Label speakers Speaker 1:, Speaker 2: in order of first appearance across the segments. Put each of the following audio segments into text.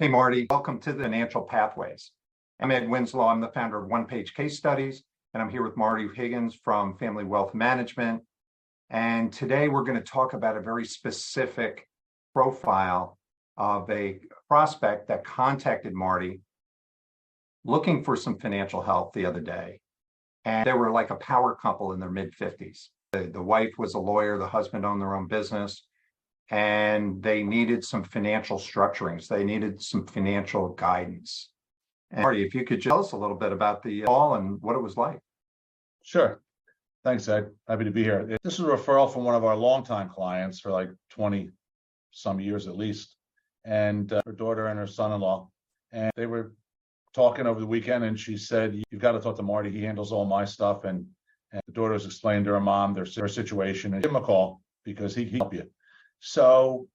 Speaker 1: Hey, Marty, welcome to the Financial Pathways. I'm Ed Winslow. I'm the founder of One Page Case Studies, and I'm here with Marty Higgins from Family Wealth Management. And today we're going to talk about a very specific profile of a prospect that contacted Marty looking for some financial help the other day. And they were like a power couple in their mid-50s. The wife was a lawyer, the husband owned their own business, and they needed some financial structurings. They needed some financial guidance. And Marty, if you could just tell us a little bit about the call and what it was like.
Speaker 2: Sure. Thanks, Ed. Happy to be here. This is a referral from one of our longtime clients for like 20 some years at least, and her daughter and her son-in-law. And they were talking over the weekend, and she said, "You've got to talk to Marty. He handles all my stuff." And the daughter's explained to her mom their situation, and give him a call because he can help you. So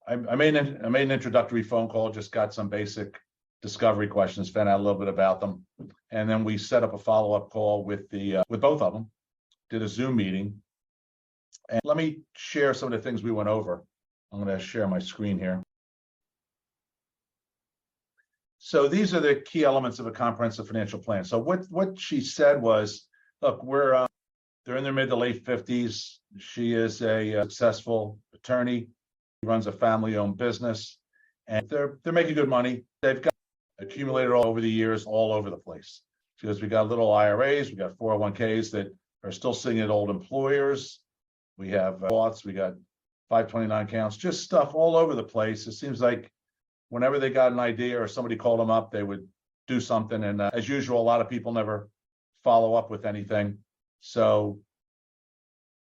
Speaker 2: I made an introductory phone call, just got some basic discovery questions, found out a little bit about them. And then we set up a follow-up call with both of them, did a Zoom meeting. And let me share some of the things we went over. I'm going to share my screen here. So these are the key elements of a comprehensive financial plan. So what she said was, look, they're in their mid to late 50s. She is a successful attorney. She runs a family-owned business, and they're making good money. They've got accumulated all over the years, all over the place. She goes, we got little IRAs, we got 401ks that are still sitting at old employers. We have Roths, we got 529 accounts, just stuff all over the place. It seems like whenever they got an idea or somebody called them up, they would do something. And as usual, a lot of people never follow up with anything. So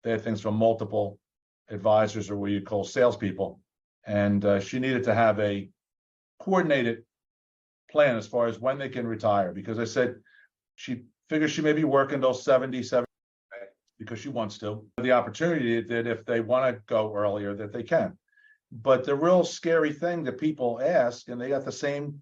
Speaker 2: they had things from multiple advisors, or what you call salespeople. And she needed to have a coordinated plan as far as when they can retire. Because I said she figures she may be working till 77 because she wants to. The opportunity that if they want to go earlier, that they can. But the real scary thing that people ask, and they got the same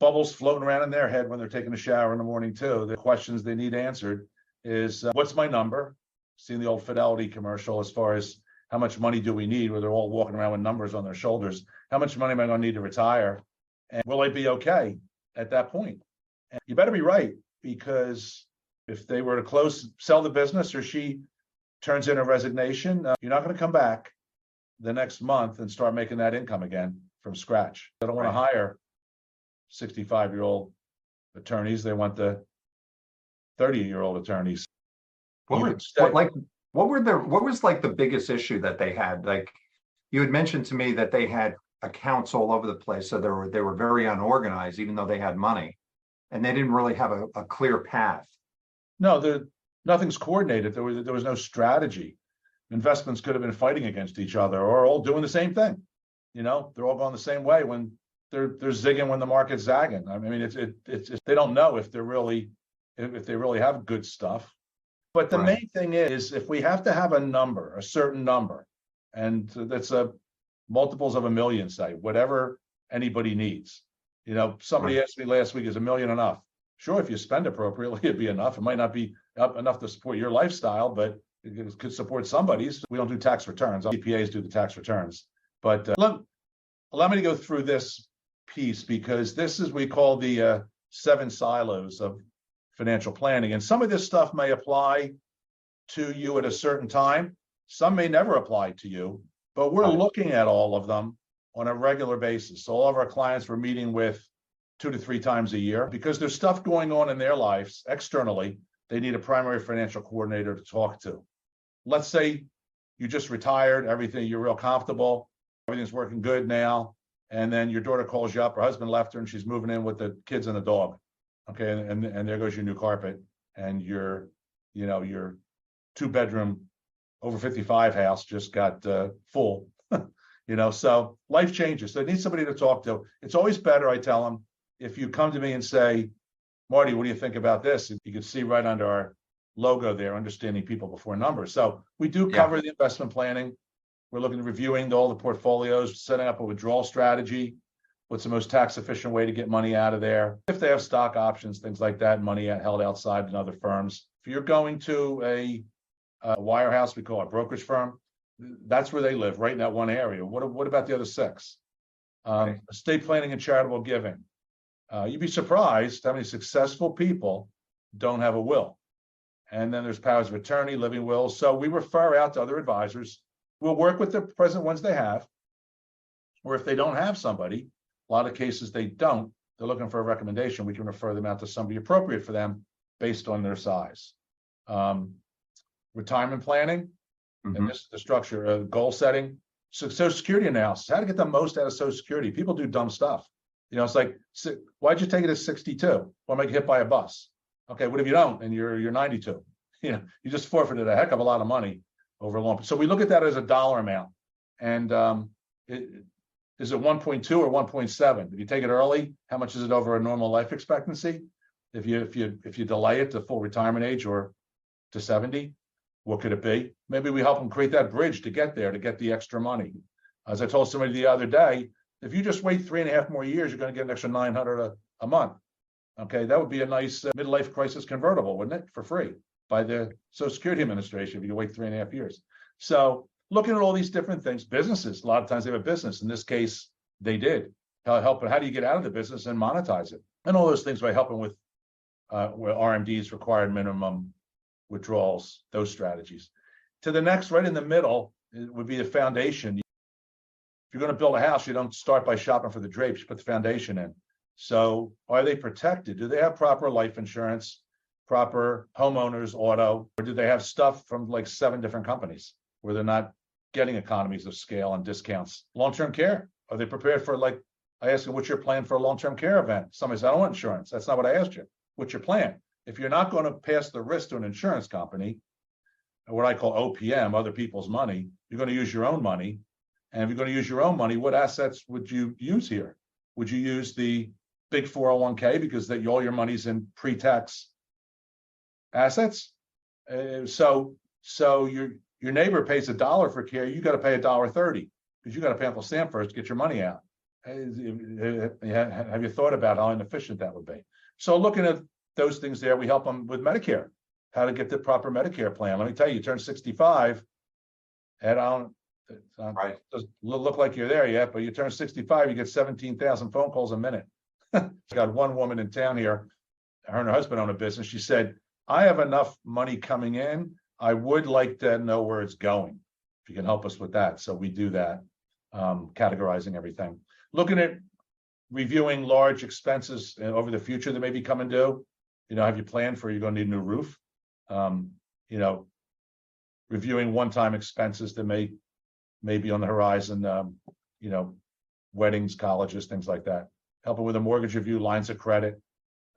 Speaker 2: bubbles floating around in their head when they're taking a shower in the morning too, the questions they need answered is, what's my number? Seen the old Fidelity commercial as far as how much money do we need, where they're all walking around with numbers on their shoulders. How much money am I going to need to retire? And will I be okay at that point? And you better be right, because if they were to sell the business, or she turns in a resignation, you're not going to come back the next month and start making that income again from scratch. They don't want to hire 65-year-old attorneys. They want the 30-year-old attorneys.
Speaker 1: What was like the biggest issue that they had? Like you had mentioned to me that they had accounts all over the place, so they were very unorganized, even though they had money, and they didn't really have a clear path.
Speaker 2: No, nothing's coordinated. There was no strategy. Investments could have been fighting against each other, or all doing the same thing. You know, they're all going the same way when they're zigging when the market's zagging. I mean, it's they don't know if they really have good stuff. But the main thing is, if we have to have a certain number, and that's multiples of a million, say, whatever anybody needs. You know, somebody asked me last week, is $1 million enough? Sure, if you spend appropriately, it'd be enough. It might not be enough to support your lifestyle, but it could support somebody's. We don't do tax returns. CPAs do the tax returns. But allow me to go through this piece, because this is, we call the 7 silos of financial planning. And some of this stuff may apply to you at a certain time. Some may never apply to you, but we're looking at all of them on a regular basis. So all of our clients we're meeting with 2 to 3 times a year, because there's stuff going on in their lives externally. They need a primary financial coordinator to talk to. Let's say you just retired, you're real comfortable, everything's working good now, and then your daughter calls you up, her husband left her, and she's moving in with the kids and the dog. Okay, and there goes your new carpet, and your 2-bedroom over 55 house just got full. So life changes. So they need somebody to talk to. It's always better, I tell them, if you come to me and say, Marty, what do you think about this? You can see right under our logo there, understanding people before numbers. So we do cover the investment planning. We're looking at reviewing all the portfolios, setting up a withdrawal strategy. What's the most tax efficient way to get money out of there? If they have stock options, things like that, money held outside in other firms. If you're going to a wirehouse, we call it a brokerage firm, that's where they live, right in that one area. What about the other 6?
Speaker 1: Right.
Speaker 2: Estate planning and charitable giving. You'd be surprised how many successful people don't have a will. And then there's powers of attorney, living wills. So we refer out to other advisors. We'll work with the present ones they have. Or if they don't have somebody, a lot of cases they don't, they're looking for a recommendation, we can refer them out to somebody appropriate for them based on their size. Retirement planning, and this is the structure of goal setting. So Social Security analysis, how to get the most out of Social Security. People do dumb stuff. You know, it's like, why'd you take it at 62? Well, I'm gonna get hit by a bus. Okay, what if you don't and you're 92? You know, you just forfeited a heck of a lot of money over a long. So we look at that as a dollar amount. And is it 1.2 or 1.7? If you take it early, how much is it over a normal life expectancy? If you delay it to full retirement age or to 70, what could it be? Maybe we help them create that bridge to get there, to get the extra money. As I told somebody the other day, if you just wait 3.5 more years, you're going to get an extra $900 a month. Okay, that would be a nice midlife crisis convertible, wouldn't it? For free by the Social Security Administration if you wait 3.5 years. So looking at all these different things, businesses, a lot of times they have a business. In this case, they did. How do you get out of the business and monetize it? And all those things by helping with RMDs, required minimum withdrawals, those strategies. To the next, right in the middle, it would be the foundation. If you're going to build a house, you don't start by shopping for the drapes, you put the foundation in. So are they protected? Do they have proper life insurance, proper homeowners auto, or do they have stuff from like 7 different companies where they're not getting economies of scale and discounts? Long-term care, are they prepared for, like, I asked them, what's your plan for a long-term care event? Somebody said, I don't want insurance. That's not what I asked you. What's your plan? If you're not going to pass the risk to an insurance company, what I call OPM, other people's money, you're going to use your own money. And if you're going to use your own money, what assets would you use here? Would you use the big 401k because all your money's in pre-tax assets? So your neighbor pays $1 for care, you got to pay $1.30 because you got to pay Uncle Sam first to get your money out. Have you thought about how inefficient that would be? So looking at those things there, we help them with Medicare, how to get the proper Medicare plan. Let me tell you, you turn 65, and
Speaker 1: Right.
Speaker 2: doesn't look like you're there yet, but you turn 65, you get 17,000 phone calls a minute. Got one woman in town here, her and her husband own a business. She said, I have enough money coming in. I would like to know where it's going. If you can help us with that. So we do that, categorizing everything. Looking at reviewing large expenses over the future that may be coming due. You know, have you planned for, you're going to need a new roof? You know, reviewing one-time expenses that may be on the horizon, you know, weddings, colleges, things like that. Helping with a mortgage review, lines of credit,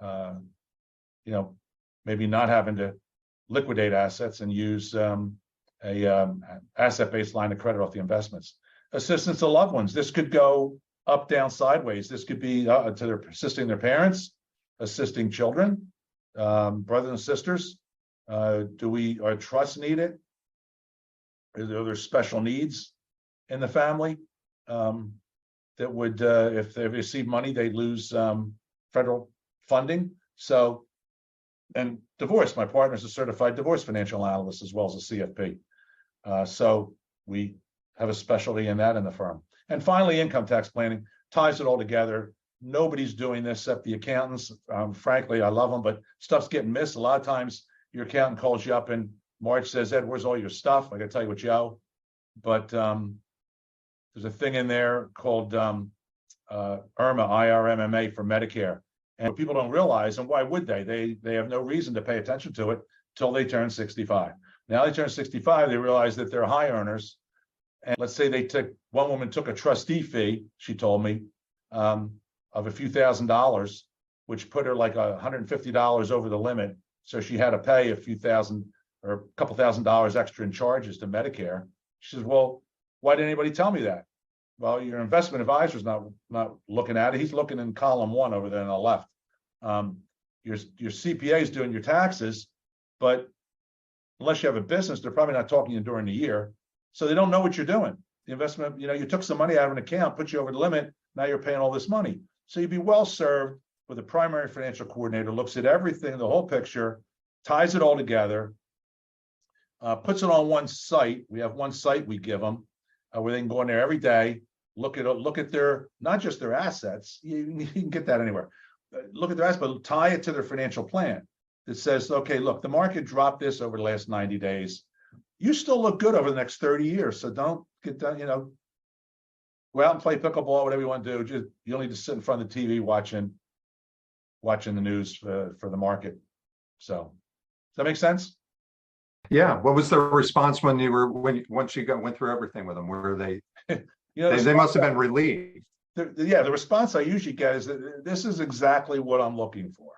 Speaker 2: you know, maybe not having to liquidate assets and use a asset-based line of credit off the investments. Assistance to loved ones. This could go up, down, sideways. This could be assisting their parents, assisting children, brothers and sisters. Are trusts needed? Are there special needs in the family that would, if they receive money, they lose federal funding? So, and divorce. My partner is a certified divorce financial analyst as well as a CFP. So we have a specialty in that in the firm. And finally, income tax planning ties it all together. Nobody's doing this except the accountants. Frankly, I love them, but stuff's getting missed. A lot of times your accountant calls you up in March, says, Ed, where's all your stuff? I got to tell you what you owe. But there's a thing in there called IRMA, IRMMA for Medicare. And people don't realize, and why would they? They have no reason to pay attention to it till they turn 65. Now they turn 65, they realize that they're high earners. And let's say one woman took a trustee fee, she told me, of a few $1,000s, which put her like $150 over the limit. So she had to pay a few thousand or a couple $1,000s extra in charges to Medicare. She says, well, why didn't anybody tell me that? Well, your investment advisor's not looking at it. He's looking in column 1 over there on the left. Your CPA is doing your taxes, but unless you have a business, they're probably not talking to you during the year. So they don't know what you're doing. The investment, you took some money out of an account, put you over the limit. Now you're paying all this money. So you'd be well served with a primary financial coordinator, looks at everything, the whole picture, ties it all together, puts it on one site. We have one site we give them where they can go in there every day, look at their, not just their assets, you can get that anywhere. Look at their assets, but tie it to their financial plan that says, okay, look, the market dropped this over the last 90 days. You still look good over the next 30 years. So don't get done, go out and play pickleball, whatever you want to do. Just, you don't need to sit in front of the TV watching the news for the market. So does that make sense?
Speaker 1: Yeah. What was the response once you went through everything with them? Were they, they must have been relieved.
Speaker 2: The response I usually get is that this is exactly what I'm looking for.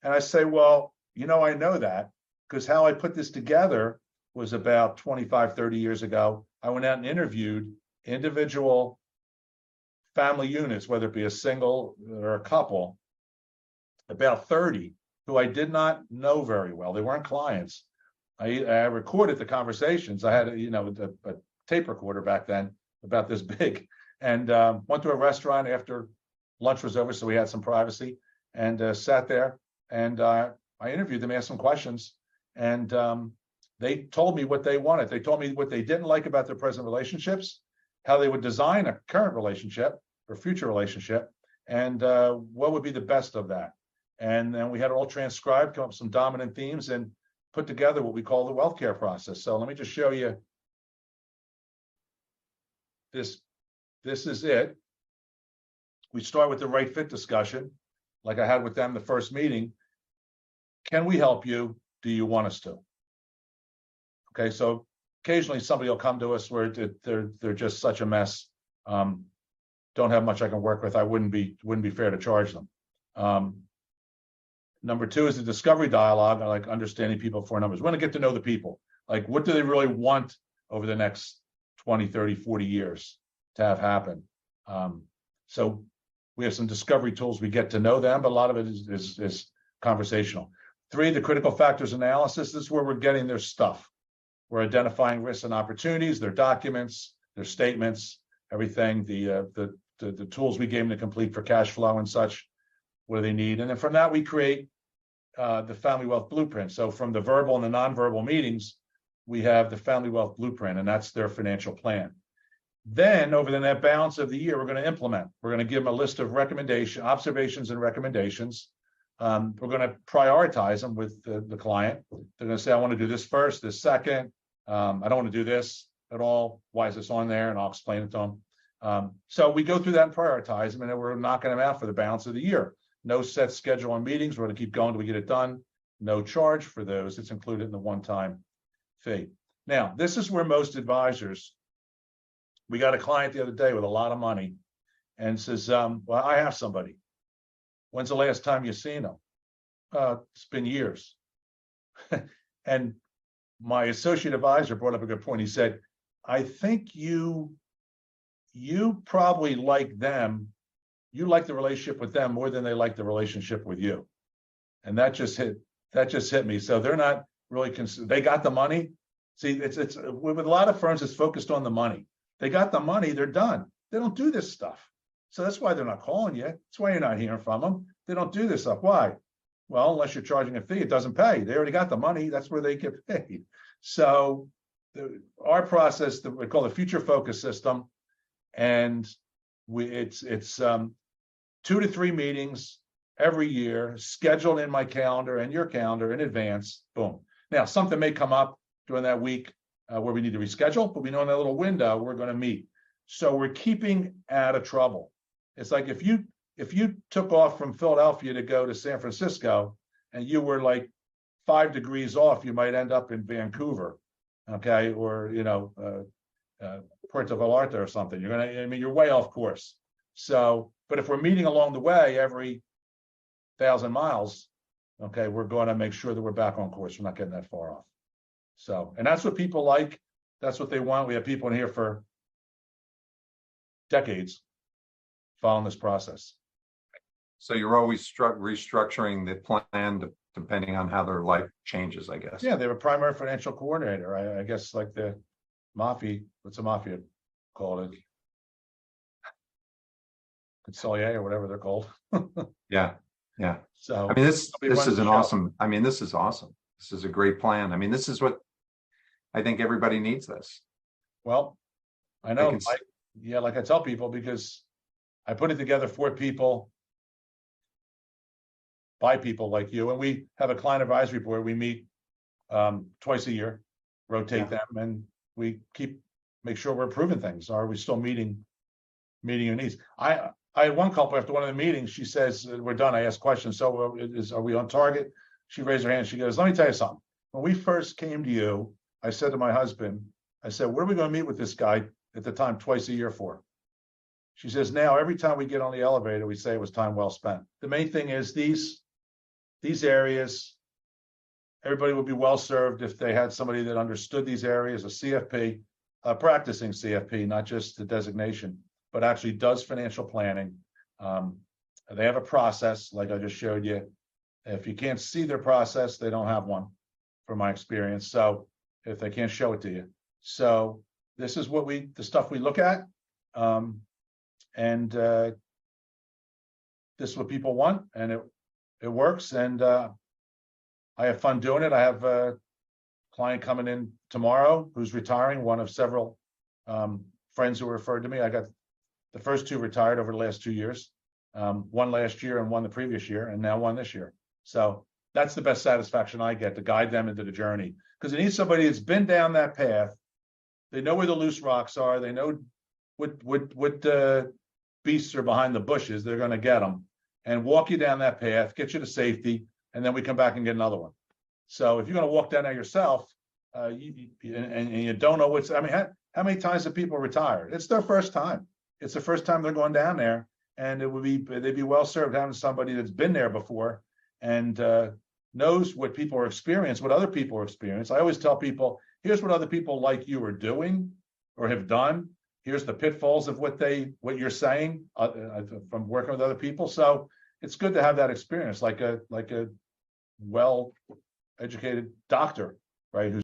Speaker 2: And I say, well, I know that because how I put this together was about 25, 30 years ago. I went out and interviewed individual family units, whether it be a single or a couple, about 30 who I did not know very well. They weren't clients. I recorded the conversations. I had a tape recorder back then about this big, and went to a restaurant after lunch was over, so we had some privacy, and sat there, and I interviewed them, asked some questions, and they told me what they wanted. They told me what they didn't like about their present relationships, how they would design a current relationship or future relationship, and what would be the best of that. And then we had it all transcribed, come up with some dominant themes, and put together what we call the wealth care process. So let me just show you. This is it. We start with the right fit discussion, like I had with them the first meeting. Can we help you? Do you want us to? Okay, so occasionally somebody will come to us where they're just such a mess. Don't have much I can work with. I wouldn't be fair to charge them. Number two is the discovery dialogue. I like understanding people before numbers. We want to get to know the people. Like, what do they really want over the next 20, 30, 40 years to have happen? So we have some discovery tools. We get to know them, but a lot of it is conversational. Three, the critical factors analysis. This is where we're getting their stuff. We're identifying risks and opportunities, their documents, their statements, everything, the tools we gave them to complete for cash flow and such. What do they need? And then from that, we create the family wealth blueprint. So from the verbal and the nonverbal meetings, we have the family wealth blueprint, and that's their financial plan. Then over the net balance of the year, we're going to implement. We're going to give them a list of observations and recommendations. We're going to prioritize them with the client. They're going to say, I want to do this first, this second. I don't want to do this at all. Why is this on there? And I'll explain it to them. So we go through that and prioritize them, and then we're knocking them out for the balance of the year. No set schedule on meetings. We're going to keep going till we get it done. No charge for those. It's included in the one-time fee. Now, this is where most advisors, we got a client the other day with a lot of money and says, well, I have somebody. When's the last time you seen them? It's been years. And my associate advisor brought up a good point. He said, I think you probably like them. You like the relationship with them more than they like the relationship with you. And that just hit me. So they're not really they got the money. See, it's with a lot of firms, it's focused on the money. They got the money, they're done. They don't do this stuff. So that's why they're not calling you. That's why you're not hearing from them. They don't do this stuff. Why? Well, unless you're charging a fee, it doesn't pay. They already got the money. That's where they get paid. So our process, we call the future focus system, and it's 2 to 3 meetings every year, scheduled in my calendar and your calendar in advance. Boom. Now, something may come up during that week where we need to reschedule, but we know in that little window we're going to meet. So we're keeping out of trouble. It's like if you took off from Philadelphia to go to San Francisco and you were like 5 degrees off, you might end up in Vancouver, okay, or Puerto Vallarta or something. You're way off course. So, but if we're meeting along the way every 1,000 miles, okay, we're going to make sure that we're back on course. We're not getting that far off. So, and that's what people like. That's what they want. We have people in here for decades following this process.
Speaker 1: So you're always restructuring the plan depending on how their life changes, I guess.
Speaker 2: Yeah, they have a primary financial coordinator. I guess like the mafia. What's the mafia called? Consigliere or whatever they're called.
Speaker 1: Yeah.
Speaker 2: So
Speaker 1: I mean, this is an awesome. I mean, this is awesome. This is a great plan. I mean, this is what I think everybody needs. This.
Speaker 2: Well, I know Yeah, like I tell people, because I put it together for people, by people like you, and we have a client advisory board. We meet twice a year, rotate them, and we make sure we're improving things. Are we still meeting your needs? I had one couple after one of the meetings. She says, "We're done." I asked questions. So are we on target? She raised her hand. She goes, "Let me tell you something. When we first came to you, I said to my husband, I said, what are we going to meet with this guy at the time twice a year for?" She says, "Now every time we get on the elevator, we say it was time well spent." The main thing is these areas, everybody would be well served if they had somebody that understood these areas, a CFP, practicing CFP, not just the designation, but actually does financial planning. They have a process, like I just showed you. If you can't see their process, they don't have one, from my experience. So if they can't show it to you. So this is what the stuff we look at. And this is what people want, and it works. And I have fun doing it. I have a client coming in tomorrow who's retiring, one of several friends who referred to me. I got the first two retired over the last 2 years, one last year and one the previous year, and now one this year. So that's the best satisfaction I get, to guide them into the journey, because they need somebody that's been down that path. They know where the loose rocks are. They know what beasts are behind the bushes. They're going to get them and walk you down that path, get you to safety, and then we come back and get another one. So if you're going to walk down there yourself, and you don't know how many times have people retired? It's their first time. It's the first time they're going down there, and they'd be well served having somebody that's been there before and knows what people are experiencing, what other people are experiencing. I always tell people, here's what other people like you are doing or have done. Here's the pitfalls of what you're saying from working with other people. So it's good to have that experience, like a well-educated doctor, right? Who's